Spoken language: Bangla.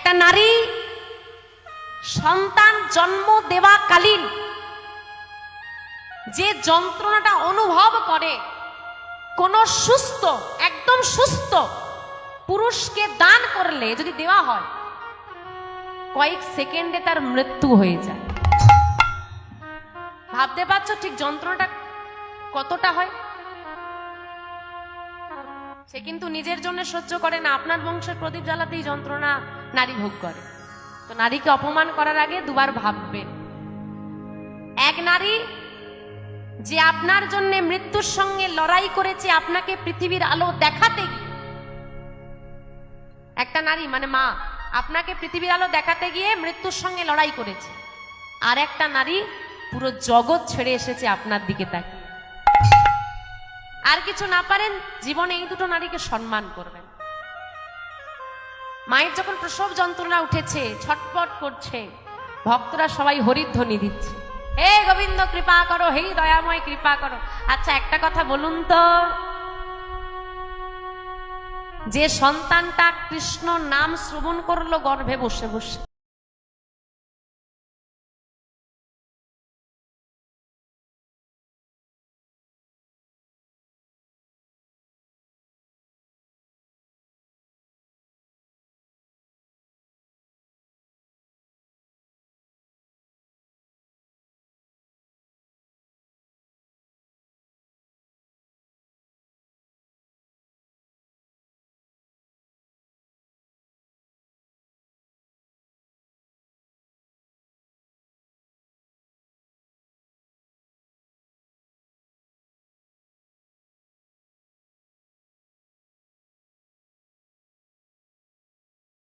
একটা নারী সন্তান জন্ম দেওয়াকালীন যে যন্ত্রণাটা অনুভব করে, কোন সুস্থ, একদম সুস্থ পুরুষকে দান করলে যদি দেওয়া হয়, কয়েক সেকেন্ডে তার মৃত্যু হয়ে যায়। ভাবতে পারছো ঠিক যন্ত্রণাটা কতটা হয়? সে কিন্তু নিজের জন্য সহ্য করে না, আপনার বংশের প্রদীপ জ্বালাতেই যন্ত্রণা নারী ভোগ করে। তো নারীকে অপমান করার আগে দুবার ভাববেন। এক নারী যে আপনার জন্য মৃত্যুর সঙ্গে লড়াই করেছে আপনাকে পৃথিবীর আলো দেখাতে গিয়ে, একটা নারী মানে মা আপনাকে পৃথিবীর আলো দেখাতে গিয়ে মৃত্যুর সঙ্গে লড়াই করেছে, আর একটা নারী পুরো জগৎ ছেড়ে এসেছে আপনার দিকে তাকিয়ে। আর কিছু না পারেন জীবনে এই দুটো নারীকে সম্মান করবেন। মায়ের যখন প্রসব যন্ত্রণা উঠেছে, ছটপট করছে, ভক্তরা সবাই হরিধ্বনি দিচ্ছে, হে গোবিন্দ কৃপা করো, হে দয়াময় কৃপা করো। আচ্ছা একটা কথা বলুন তো, যে সন্তানটা কৃষ্ণ নাম শ্রবণ করলো গর্ভে বসে বসে,